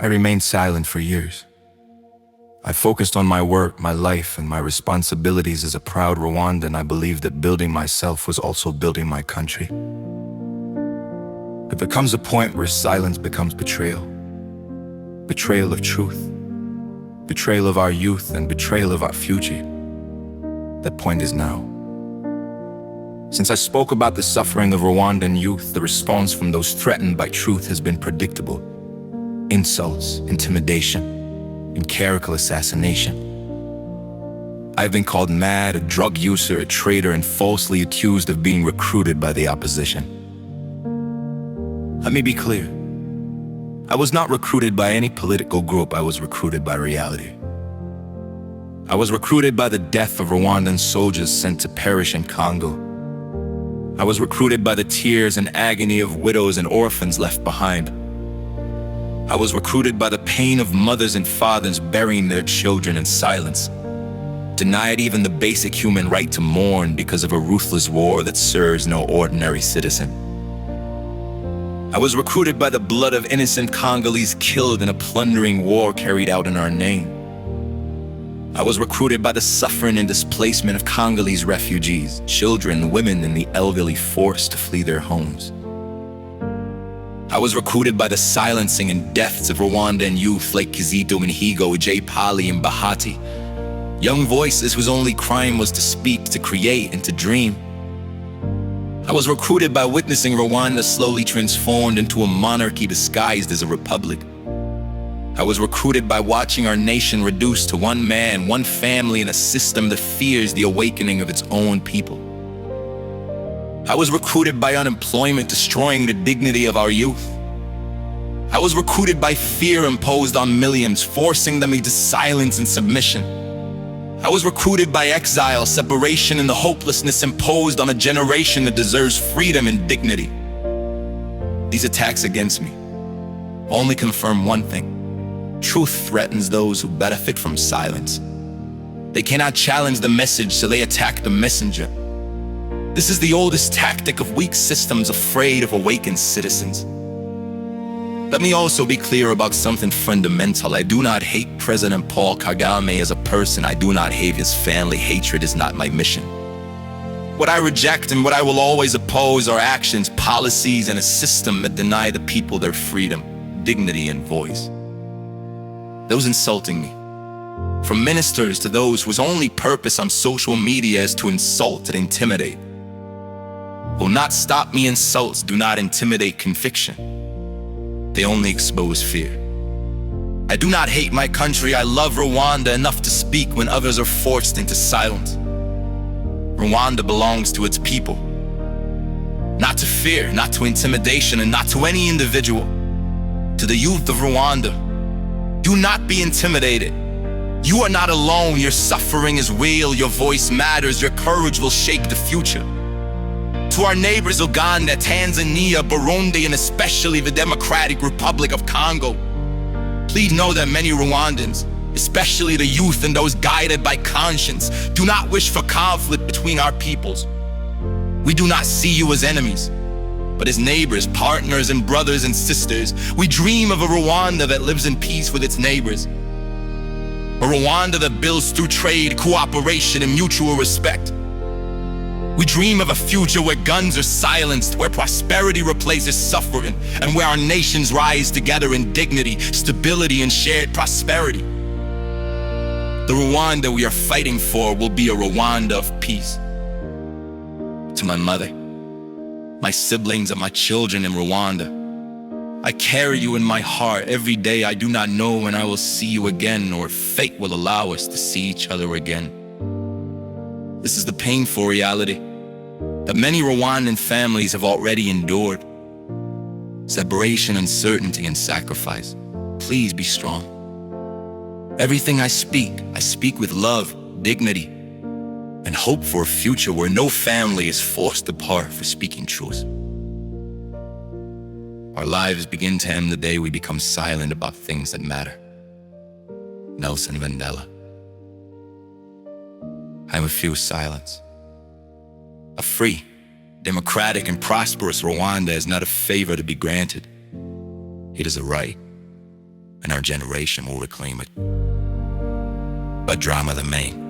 I remained silent for years. I focused on my work, my life, and my responsibilities as a proud Rwandan. I believed that building myself was also building my country. There becomes a point where silence becomes betrayal. Betrayal of truth. Betrayal of our youth and betrayal of our future. That point is now. Since I spoke about the suffering of Rwandan youth, the response from those threatened by truth has been predictable. Insults, intimidation, and character assassination. I've been called mad, a drug user, a traitor, and falsely accused of being recruited by the opposition. Let me be clear. I was not recruited by any political group. I was recruited by reality. I was recruited by the death of Rwandan soldiers sent to perish in Congo. I was recruited by the tears and agony of widows and orphans left behind. I was recruited by the pain of mothers and fathers burying their children in silence, denied even the basic human right to mourn because of a ruthless war that serves no ordinary citizen. I was recruited by the blood of innocent Congolese killed in a plundering war carried out in our name. I was recruited by the suffering and displacement of Congolese refugees, children, women, and the elderly forced to flee their homes. I was recruited by the silencing and deaths of Rwandan youth like Kizito and Higo, J. Pali and Bahati, young voices whose only crime was to speak, to create, and to dream. I was recruited by witnessing Rwanda slowly transformed into a monarchy disguised as a republic. I was recruited by watching our nation reduced to one man, one family, in a system that fears the awakening of its own people. I was recruited by unemployment destroying the dignity of our youth. I was recruited by fear imposed on millions, forcing them into silence and submission. I was recruited by exile, separation, and the hopelessness imposed on a generation that deserves freedom and dignity. These attacks against me only confirm one thing. Truth threatens those who benefit from silence. They cannot challenge the message, so they attack the messenger. This is the oldest tactic of weak systems afraid of awakened citizens. Let me also be clear about something fundamental. I do not hate President Paul Kagame as a person. I do not hate his family. Hatred is not my mission. What I reject and what I will always oppose are actions, policies, and a system that deny the people their freedom, dignity, and voice. Those insulting me, from ministers to those whose only purpose on social media is to insult and intimidate, will not stop me. Insults do not intimidate conviction. They only expose fear. I do not hate my country. I love Rwanda enough to speak when others are forced into silence. Rwanda belongs to its people, not to fear, not to intimidation, and not to any individual. To the youth of Rwanda, do not be intimidated. You are not alone. Your suffering is real. Your voice matters. Your courage will shape the future. To our neighbors, Uganda, Tanzania, Burundi, and especially the Democratic Republic of Congo, please know that many Rwandans, especially the youth and those guided by conscience, do not wish for conflict between our peoples. We do not see you as enemies, but as neighbors, partners, and brothers and sisters. We dream of a Rwanda that lives in peace with its neighbors. A Rwanda that builds through trade, cooperation, and mutual respect. We dream of a future where guns are silenced, where prosperity replaces suffering, and where our nations rise together in dignity, stability, and shared prosperity. The Rwanda we are fighting for will be a Rwanda of peace. To my mother, my siblings, and my children in Rwanda, I carry you in my heart every day. I do not know when I will see you again, or if fate will allow us to see each other again. This is the painful reality that many Rwandan families have already endured. Separation, uncertainty, and sacrifice. Please be strong. Everything I speak with love, dignity, and hope for a future where no family is forced apart for speaking truth. Our lives begin to end the day we become silent about things that matter. Nelson Mandela. I refuse silence. A free, democratic, and prosperous Rwanda is not a favor to be granted. It is a right. and our generation will reclaim it. Badrama the main.